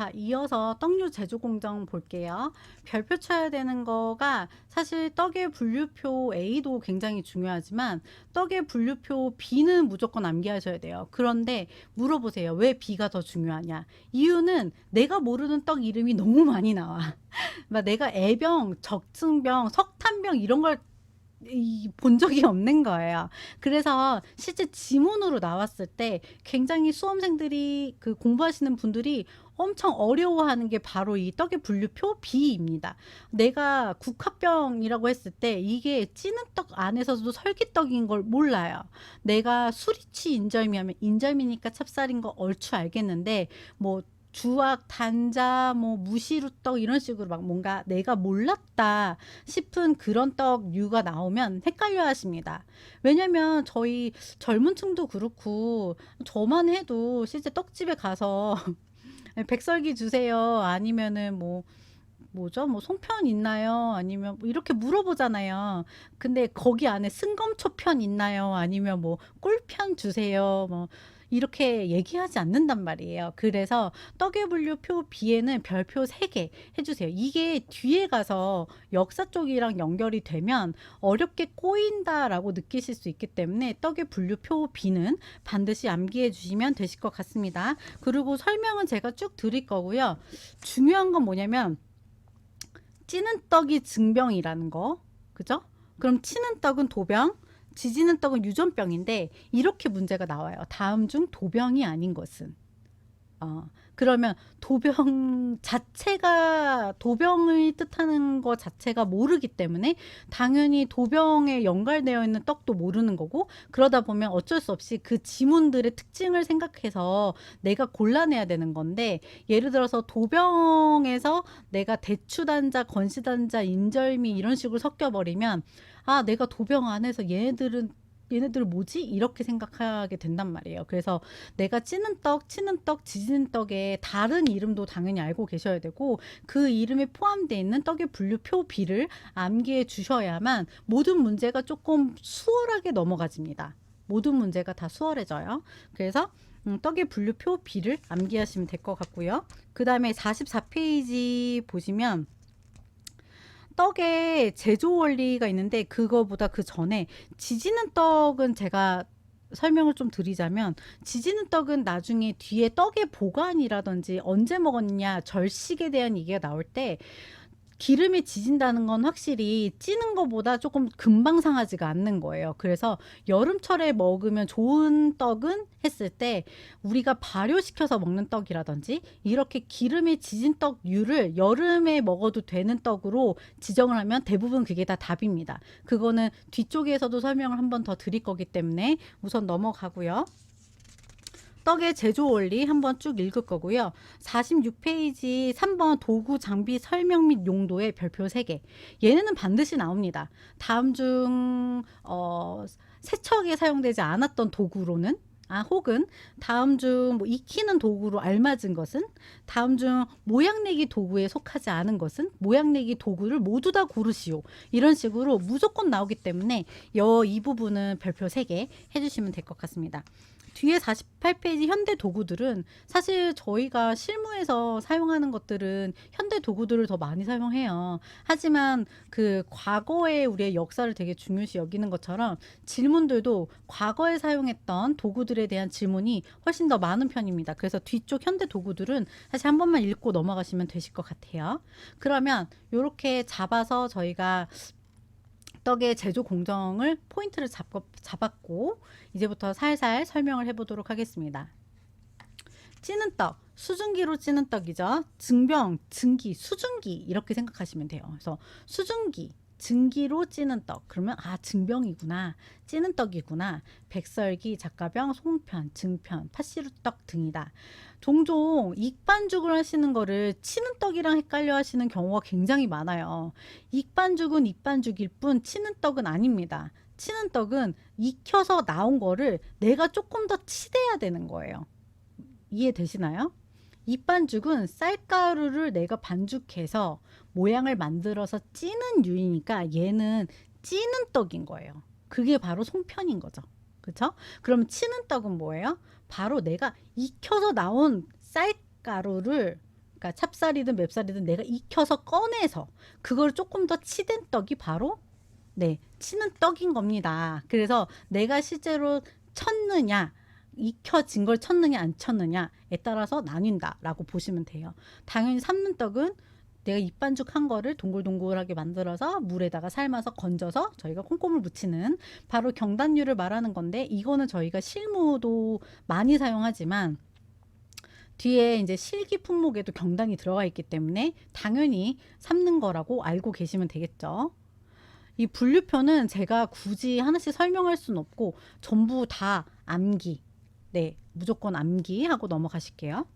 자, 이어서 떡류 제조 공정 볼게요. 별표 쳐야 되는 거가 사실 떡의 분류표 A도 굉장히 중요하지만 떡의 분류표 B는 무조건 암기하셔야 돼요. 그런데 물어보세요. 왜 B가 더 중요하냐? 이유는 내가 모르는 떡 이름이 너무 많이 나와. 막 내가 애병, 적층병, 석탄병 이런 걸 본 적이 없는 거예요. 그래서 실제 지문으로 나왔을 때 굉장히 수험생들이 그 공부하시는 분들이 엄청 어려워하는 게 바로 이 떡의 분류표 B입니다. 내가 국화병이라고 했을 때 이게 찌는 떡 안에서도 설기떡인 걸 몰라요. 내가 수리치 인절미 하면 인절미니까 찹쌀인 거 얼추 알겠는데 뭐 주악, 단자, 뭐 무시루떡 이런 식으로 막 뭔가 내가 몰랐다 싶은 그런 떡류가 나오면 헷갈려 하십니다. 왜냐면 저희 젊은 층도 그렇고 저만 해도 실제 떡집에 가서 백설기 주세요. 아니면은 뭐 뭐죠? 뭐 송편 있나요? 아니면 뭐 이렇게 물어보잖아요. 근데 거기 안에 승검초편 있나요? 아니면 뭐 꿀편 주세요. 뭐 이렇게 얘기하지 않는단 말이에요. 그래서 떡의 분류표 B에는 별표 3개 해주세요. 이게 뒤에 가서 역사 쪽이랑 연결이 되면 어렵게 꼬인다라고 느끼실 수 있기 때문에 떡의 분류표 B는 반드시 암기해 주시면 되실 것 같습니다. 그리고 설명은 제가 쭉 드릴 거고요. 중요한 건 뭐냐면 찌는 떡이 증병이라는 거. 그죠? 그럼 치는 떡은 도병, 지지는 떡은 유전병인데 이렇게 문제가 나와요. 다음 중 도병이 아닌 것은. 그러면 도병 자체가 도병을 뜻하는 것 자체가 모르기 때문에 당연히 도병에 연관되어 있는 떡도 모르는 거고 그러다 보면 어쩔 수 없이 그 지문들의 특징을 생각해서 내가 골라내야 되는 건데 예를 들어서 도병에서 내가 대추단자, 건시단자, 인절미 이런 식으로 섞여버리면 아 내가 도병 안에서 얘네들 뭐지? 이렇게 생각하게 된단 말이에요. 그래서 내가 찌는 떡, 치는 떡, 지지는 떡의 다른 이름도 당연히 알고 계셔야 되고 그 이름에 포함되어 있는 떡의 분류표 B를 암기해 주셔야만 모든 문제가 조금 수월하게 넘어가집니다. 모든 문제가 다 수월해져요. 그래서 떡의 분류표 B를 암기하시면 될 것 같고요. 그 다음에 44페이지 보시면 떡의 제조 원리가 있는데 그거보다 그 전에 지지는 떡은 제가 설명을 좀 드리자면 지지는 떡은 나중에 뒤에 떡의 보관이라든지 언제 먹었냐 절식에 대한 얘기가 나올 때 기름이 지진다는 건 확실히 찌는 것보다 조금 금방 상하지가 않는 거예요. 그래서 여름철에 먹으면 좋은 떡은 했을 때 우리가 발효시켜서 먹는 떡이라든지 이렇게 기름이 지진 떡류를 여름에 먹어도 되는 떡으로 지정을 하면 대부분 그게 다 답입니다. 그거는 뒤쪽에서도 설명을 한 번 더 드릴 거기 때문에 우선 넘어가고요. 떡의 제조 원리 한번 쭉 읽을 거고요. 46페이지 3번 도구 장비 설명 및 용도의 별표 3개. 얘네는 반드시 나옵니다. 다음 중 세척에 사용되지 않았던 도구로는 혹은 다음 중 뭐 익히는 도구로 알맞은 것은 다음 중 모양내기 도구에 속하지 않은 것은 모양내기 도구를 모두 다 고르시오. 이런 식으로 무조건 나오기 때문에 이 부분은 별표 3개 해주시면 될 것 같습니다. 뒤에 48페이지 현대 도구들은 사실 저희가 실무에서 사용하는 것들은 현대 도구들을 더 많이 사용해요. 하지만 그 과거의 우리의 역사를 되게 중요시 여기는 것처럼 질문들도 과거에 사용했던 도구들에 대한 질문이 훨씬 더 많은 편입니다. 그래서 뒤쪽 현대 도구들은 사실 한 번만 읽고 넘어가시면 되실 것 같아요. 그러면 이렇게 잡아서 저희가 떡의 제조 공정을 포인트를 잡았고 이제부터 살살 설명을 해보도록 하겠습니다. 찌는 떡, 수증기로 찌는 떡이죠. 증병, 증기, 수증기 이렇게 생각하시면 돼요. 그래서 수증기, 증기로 찌는 떡. 그러면 증병이구나. 찌는 떡이구나. 백설기, 작가병, 송편, 증편, 팥시루떡 등이다. 종종 익반죽을 하시는 거를 치는 떡이랑 헷갈려 하시는 경우가 굉장히 많아요. 익반죽은 익반죽일 뿐 치는 떡은 아닙니다. 치는 떡은 익혀서 나온 거를 내가 조금 더 치대야 되는 거예요. 이해되시나요? 익반죽은 쌀가루를 내가 반죽해서 모양을 만들어서 찌는 유이니까 얘는 찌는 떡인 거예요. 그게 바로 송편인 거죠. 그렇죠? 그럼 치는 떡은 뭐예요? 바로 내가 익혀서 나온 쌀가루를 그러니까 찹쌀이든 맵쌀이든 내가 익혀서 꺼내서 그걸 조금 더 치댄 떡이 바로 치는 떡인 겁니다. 그래서 내가 실제로 쳤느냐, 익혀진 걸 쳤느냐 안 쳤느냐에 따라서 나뉜다라고 보시면 돼요. 당연히 삶는 떡은 내가 입반죽한 거를 동글동글하게 만들어서 물에다가 삶아서 건져서 저희가 콩고물 묻히는 바로 경단류를 말하는 건데, 이거는 저희가 실무도 많이 사용하지만 뒤에 이제 실기 품목에도 경단이 들어가 있기 때문에 당연히 삶는 거라고 알고 계시면 되겠죠. 이 분류표는 제가 굳이 하나씩 설명할 수는 없고 전부 다 암기, 무조건 암기하고 넘어가실게요.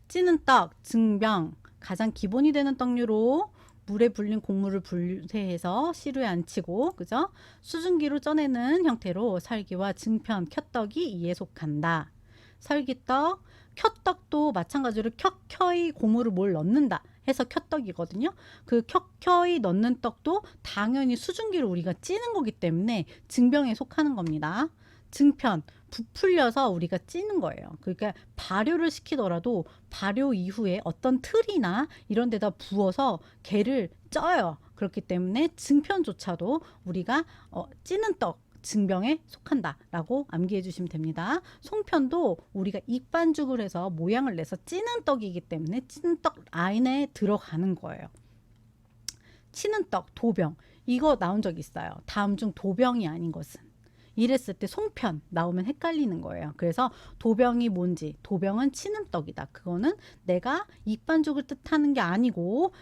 찌는 떡, 증병, 가장 기본이 되는 떡류로 물에 불린 곡물을 분쇄해서 시루에 안치고, 그죠? 수증기로 쪄내는 형태로 설기와 증편, 켜떡이 이에 속한다. 설기떡, 켜떡도 마찬가지로 켜켜이 고물을 뭘 넣는다 해서 켜떡이거든요. 그 켜켜이 넣는 떡도 당연히 수증기로 우리가 찌는 거기 때문에 증병에 속하는 겁니다. 증편, 부풀려서 우리가 찌는 거예요. 그러니까 발효를 시키더라도 발효 이후에 어떤 틀이나 이런 데다 부어서 걔를 쪄요. 그렇기 때문에 증편조차도 우리가 찌는 떡, 증병에 속한다라고 암기해 주시면 됩니다. 송편도 우리가 익반죽을 해서 모양을 내서 찌는 떡이기 때문에 찌는 떡 안에 들어가는 거예요. 치는 떡, 도병, 이거 나온 적 있어요. 다음 중 도병이 아닌 것은, 이랬을 때 송편 나오면 헷갈리는 거예요. 그래서 도병이 뭔지, 도병은 치는 떡이다. 그거는 내가 익반죽을 뜻하는 게 아니고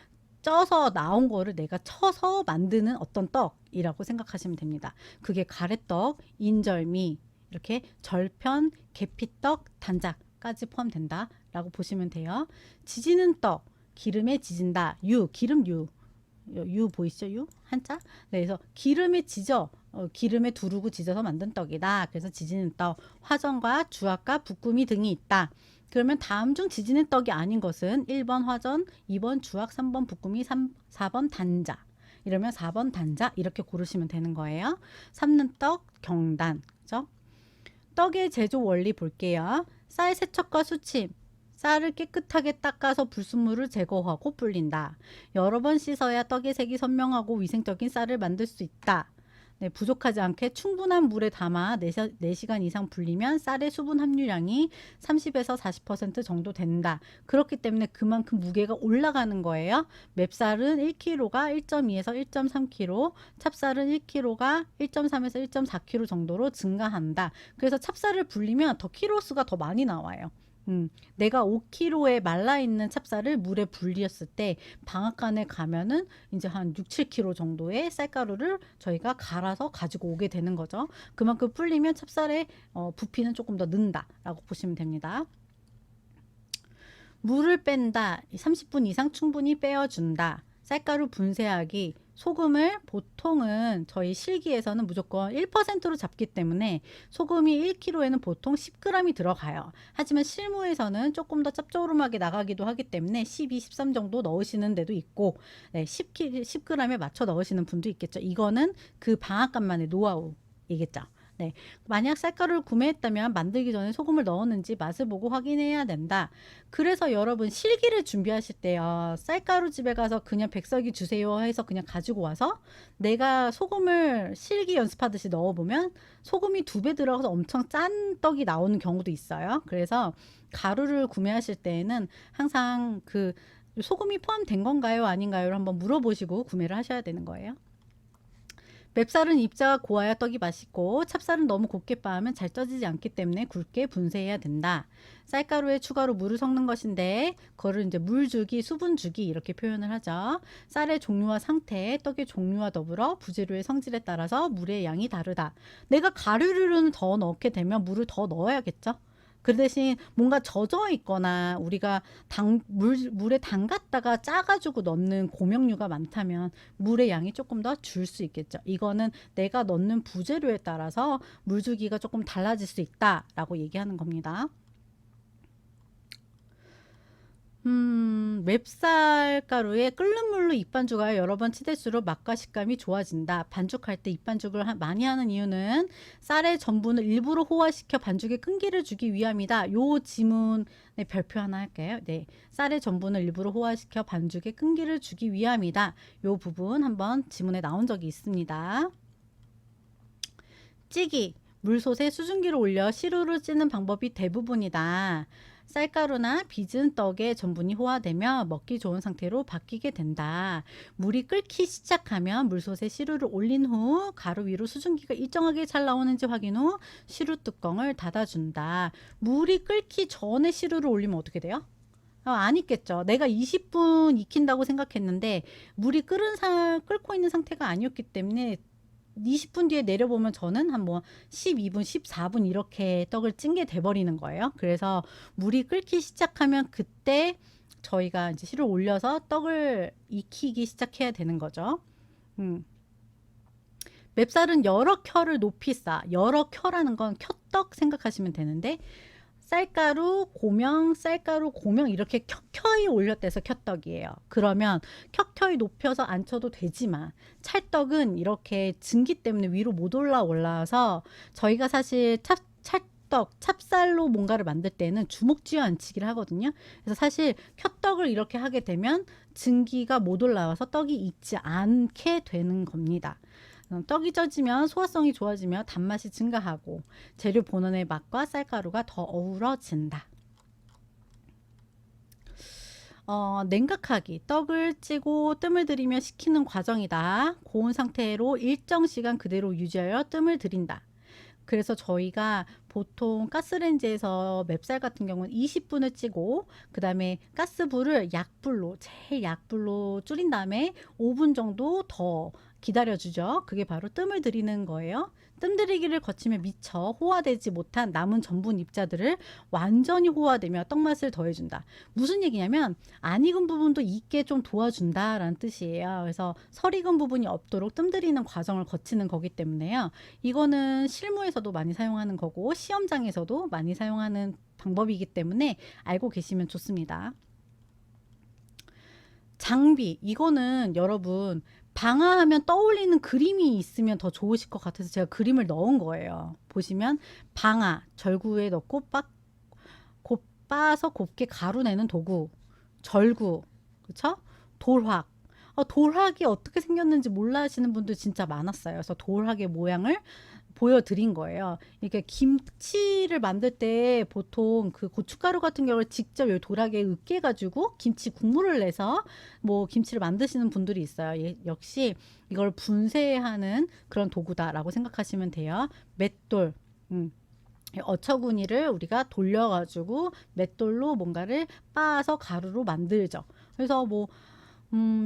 쪄서 나온 거를 내가 쳐서 만드는 어떤 떡이라고 생각하시면 됩니다. 그게 가래떡, 인절미, 이렇게 절편, 계피떡, 단작까지 포함된다라고 보시면 돼요. 지지는 떡, 기름에 지진다. 기름 유 보이시죠? 유 한자. 그래서 기름에 지져, 기름에 두르고 지져서 만든 떡이다. 그래서 지지는 떡, 화전과 주악과 붓구미 등이 있다. 그러면 다음 중 지지는 떡이 아닌 것은 1번 화전, 2번 주악, 3번 붓구미, 4번 단자. 이러면 4번 단자 이렇게 고르시면 되는 거예요. 삶는 떡, 경단. 그죠? 떡의 제조 원리 볼게요. 쌀 세척과 수침. 쌀을 깨끗하게 닦아서 불순물을 제거하고 불린다. 여러 번 씻어야 떡의 색이 선명하고 위생적인 쌀을 만들 수 있다. 부족하지 않게 충분한 물에 담아 4시간 이상 불리면 쌀의 수분 함유량이 30에서 40% 정도 된다. 그렇기 때문에 그만큼 무게가 올라가는 거예요. 맵쌀은 1kg가 1.2에서 1.3kg, 찹쌀은 1kg가 1.3에서 1.4kg 정도로 증가한다. 그래서 찹쌀을 불리면 더 키로수가 더 많이 나와요. 내가 5kg에 말라있는 찹쌀을 물에 불렸을 때 방앗간에 가면은 이제 한 6, 7kg 정도의 쌀가루를 저희가 갈아서 가지고 오게 되는 거죠. 그만큼 불리면 찹쌀의 부피는 조금 더 는다라고 보시면 됩니다. 물을 뺀다. 30분 이상 충분히 빼어준다. 쌀가루 분쇄하기. 소금을 보통은 저희 실기에서는 무조건 1%로 잡기 때문에 소금이 1kg에는 보통 10g이 들어가요. 하지만 실무에서는 조금 더 짭조름하게 나가기도 하기 때문에 12, 13 정도 넣으시는 데도 있고 10g에 맞춰 넣으시는 분도 있겠죠. 이거는 그 방앗간만의 노하우이겠죠. 만약 쌀가루를 구매했다면 만들기 전에 소금을 넣었는지 맛을 보고 확인해야 된다. 그래서 여러분 실기를 준비하실 때요, 쌀가루 집에 가서 그냥 백설기 주세요 해서 그냥 가지고 와서 내가 소금을 실기 연습하듯이 넣어보면 소금이 2배 들어가서 엄청 짠 떡이 나오는 경우도 있어요. 그래서 가루를 구매하실 때에는 항상 그 소금이 포함된 건가요 아닌가요 한번 물어보시고 구매를 하셔야 되는 거예요. 맵쌀은 입자가 고와야 떡이 맛있고 찹쌀은 너무 곱게 빻으면 잘 쪄지지 않기 때문에 굵게 분쇄해야 된다. 쌀가루에 추가로 물을 섞는 것인데 그거를 이제 물주기, 수분주기 이렇게 표현을 하죠. 쌀의 종류와 상태, 떡의 종류와 더불어 부재료의 성질에 따라서 물의 양이 다르다. 내가 가루류를 더 넣게 되면 물을 더 넣어야겠죠. 그 대신 뭔가 젖어 있거나 우리가 물에 담갔다가 짜가지고 넣는 고명류가 많다면 물의 양이 조금 더 줄 수 있겠죠. 이거는 내가 넣는 부재료에 따라서 물주기가 조금 달라질 수 있다라고 얘기하는 겁니다. 맵쌀가루에 끓는 물로 입반죽하여 여러 번 치댈수록 맛과 식감이 좋아진다. 반죽할 때 입반죽을 많이 하는 이유는 쌀의 전분을 일부러 호화시켜 반죽에 끈기를 주기 위함이다. 요 지문의 별표 하나 할게요. 네, 쌀의 전분을 일부러 호화시켜 반죽에 끈기를 주기 위함이다. 요 부분 한번 지문에 나온 적이 있습니다. 찌기, 물솥에 수증기를 올려 시루를 찌는 방법이 대부분이다. 쌀가루나 빚은 떡에 전분이 호화되며 먹기 좋은 상태로 바뀌게 된다. 물이 끓기 시작하면 물솥에 시루를 올린 후 가루 위로 수증기가 일정하게 잘 나오는지 확인 후 시루 뚜껑을 닫아준다. 물이 끓기 전에 시루를 올리면 어떻게 돼요? 안 익겠죠. 내가 20분 익힌다고 생각했는데 물이 끓고 있는 상태가 아니었기 때문에 20분 뒤에 내려보면 저는 한 뭐 12분, 14분 이렇게 떡을 찐 게 돼버리는 거예요. 그래서 물이 끓기 시작하면 그때 저희가 이제 실을 올려서 떡을 익히기 시작해야 되는 거죠. 맵쌀은 여러 켜를 높이 쌓아. 여러 켜라는 건 켜떡 생각하시면 되는데 쌀가루, 고명, 쌀가루, 고명 이렇게 켜켜이 올렸대서 켜떡이에요. 그러면 켜켜이 높여서 안 쳐도 되지만 찰떡은 이렇게 증기 때문에 위로 못 올라서 저희가 사실 찰떡, 찹쌀로 뭔가를 만들 때는 주먹 쥐어 앉히기를 하거든요. 그래서 사실 켜떡을 이렇게 하게 되면 증기가 못 올라와서 떡이 익지 않게 되는 겁니다. 떡이 쪄지면 소화성이 좋아지며 단맛이 증가하고 재료 본연의 맛과 쌀가루가 더 어우러진다. 냉각하기, 떡을 찌고 뜸을 들이며 식히는 과정이다. 고온 상태로 일정 시간 그대로 유지하여 뜸을 들인다. 그래서 저희가 보통 가스레인지에서 맵쌀 같은 경우는 20분을 찌고 그 다음에 가스불을 제일 약불로 줄인 다음에 5분 정도 더 기다려주죠. 그게 바로 뜸을 들이는 거예요. 뜸 들이기를 거치며 미처 호화되지 못한 남은 전분 입자들을 완전히 호화되며 떡맛을 더해준다. 무슨 얘기냐면 안 익은 부분도 익게 좀 도와준다라는 뜻이에요. 그래서 설 익은 부분이 없도록 뜸 들이는 과정을 거치는 거기 때문에요. 이거는 실무에서도 많이 사용하는 거고 시험장에서도 많이 사용하는 방법이기 때문에 알고 계시면 좋습니다. 장비, 이거는 여러분 방아하면 떠올리는 그림이 있으면 더 좋으실 것 같아서 제가 그림을 넣은 거예요. 보시면 방아, 절구에 넣고 빻아서 곱게 가루내는 도구, 절구, 그쵸? 돌확. 돌확이 어떻게 생겼는지 몰라 하시는 분들 진짜 많았어요. 그래서 돌확의 모양을 보여드린 거예요. 이렇게 김치를 만들 때 보통 그 고춧가루 같은 경우를 직접 요 도락에 으깨가지고 김치 국물을 내서 뭐 김치를 만드시는 분들이 있어요. 역시 이걸 분쇄하는 그런 도구다라고 생각하시면 돼요. 맷돌. 어처구니를 우리가 돌려가지고 맷돌로 뭔가를 빻아서 가루로 만들죠. 그래서 뭐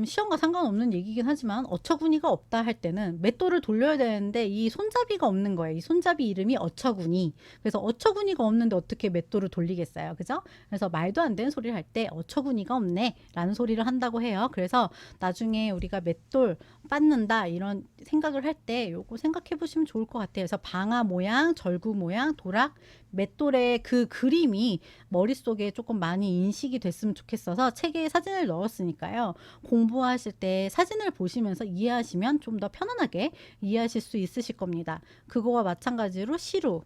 시험과 상관없는 얘기긴 하지만 어처구니가 없다 할 때는 맷돌을 돌려야 되는데 이 손잡이가 없는 거예요. 이 손잡이 이름이 어처구니. 그래서 어처구니가 없는데 어떻게 맷돌을 돌리겠어요. 그죠? 그래서 말도 안 되는 소리를 할 때 어처구니가 없네 라는 소리를 한다고 해요. 그래서 나중에 우리가 맷돌 빻는다 이런 생각을 할 때 요거 생각해 보시면 좋을 것 같아요. 그래서 방아 모양, 절구 모양, 도락, 맷돌의 그 그림이 머릿속에 조금 많이 인식이 됐으면 좋겠어서 책에 사진을 넣었으니까요. 공부하실 때 사진을 보시면서 이해하시면 좀 더 편안하게 이해하실 수 있으실 겁니다. 그거와 마찬가지로 시루,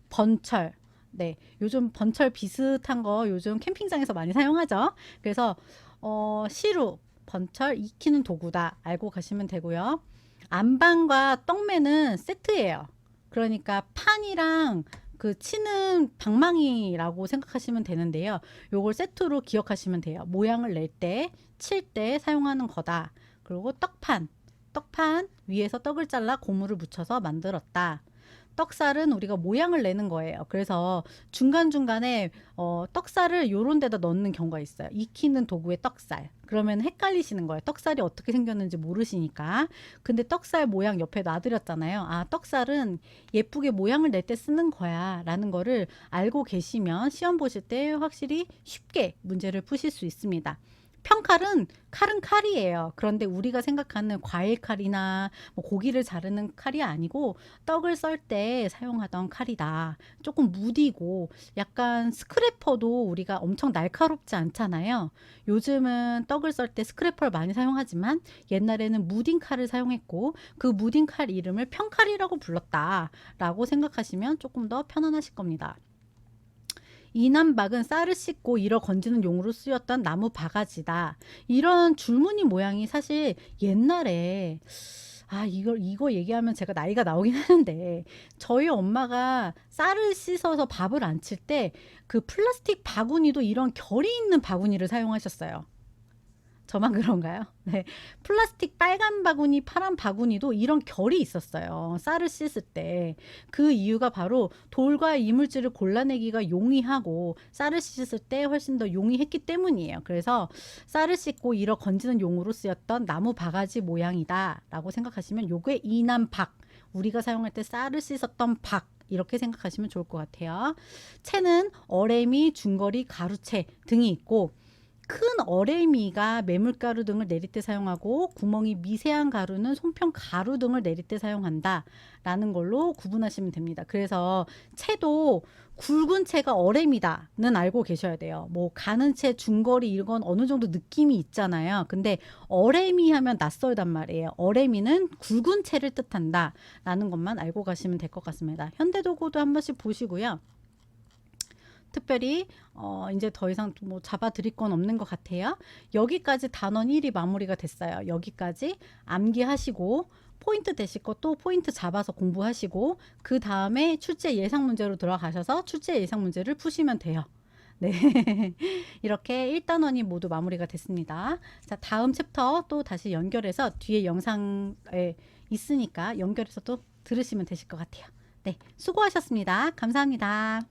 번철, 네, 요즘 번철 비슷한 거 요즘 캠핑장에서 많이 사용하죠. 그래서 시루, 번철 익히는 도구다 알고 가시면 되고요. 안방과 떡매는 세트예요. 그러니까 판이랑 그 치는 방망이라고 생각하시면 되는데요. 요걸 세트로 기억하시면 돼요. 모양을 낼 때, 칠 때 사용하는 거다. 그리고 떡판 위에서 떡을 잘라 고무를 묻혀서 만들었다. 떡살은 우리가 모양을 내는 거예요. 그래서 중간중간에 떡살을 요런 데다 넣는 경우가 있어요. 익히는 도구의 떡살. 그러면 헷갈리시는 거예요. 떡살이 어떻게 생겼는지 모르시니까. 근데 떡살 모양 옆에 놔드렸잖아요. 아, 떡살은 예쁘게 모양을 낼 때 쓰는 거야 라는 거를 알고 계시면 시험 보실 때 확실히 쉽게 문제를 푸실 수 있습니다. 평칼은 칼은 칼이에요. 그런데 우리가 생각하는 과일 칼이나 뭐 고기를 자르는 칼이 아니고 떡을 썰 때 사용하던 칼이다. 조금 무디고 약간 스크래퍼도 우리가 엄청 날카롭지 않잖아요. 요즘은 떡을 썰 때 스크래퍼를 많이 사용하지만 옛날에는 무딘 칼을 사용했고 그 무딘 칼 이름을 평칼이라고 불렀다라고 생각하시면 조금 더 편안하실 겁니다. 이남박은 쌀을 씻고 일어 건지는 용으로 쓰였던 나무 바가지다. 이런 줄무늬 모양이 사실 옛날에 이거 얘기하면 제가 나이가 나오긴 하는데 저희 엄마가 쌀을 씻어서 밥을 안 칠 때 그 플라스틱 바구니도 이런 결이 있는 바구니를 사용하셨어요. 저만 그런가요? 네. 플라스틱 빨간 바구니, 파란 바구니도 이런 결이 있었어요. 쌀을 씻을 때. 그 이유가 바로 돌과 이물질을 골라내기가 용이하고 쌀을 씻을 때 훨씬 더 용이했기 때문이에요. 그래서 쌀을 씻고 일어 건지는 용으로 쓰였던 나무 바가지 모양이다 라고 생각하시면 요게 이남박. 우리가 사용할 때 쌀을 씻었던 박. 이렇게 생각하시면 좋을 것 같아요. 채는 어레미, 중거리, 가루채 등이 있고 큰 어레미가 매물가루 등을 내릴 때 사용하고 구멍이 미세한 가루는 손평 가루 등을 내릴 때 사용한다 라는 걸로 구분하시면 됩니다. 그래서 채도 굵은 채가 어레미다는 알고 계셔야 돼요. 뭐 가는 채, 중거리 이건 어느 정도 느낌이 있잖아요. 근데 어레미 하면 낯설단 말이에요. 어레미는 굵은 채를 뜻한다 라는 것만 알고 가시면 될 것 같습니다. 현대도구도 한 번씩 보시고요. 특별히 이제 더 이상 뭐 잡아 드릴 건 없는 것 같아요. 여기까지 단원 1이 마무리가 됐어요. 여기까지 암기하시고 포인트 되실 것도 포인트 잡아서 공부하시고 그 다음에 출제 예상 문제로 들어가셔서 출제 예상 문제를 푸시면 돼요. 네. 이렇게 1단원이 모두 마무리가 됐습니다. 자, 다음 챕터 또 다시 연결해서 뒤에 영상에 있으니까 연결해서 또 들으시면 되실 것 같아요. 네, 수고하셨습니다. 감사합니다.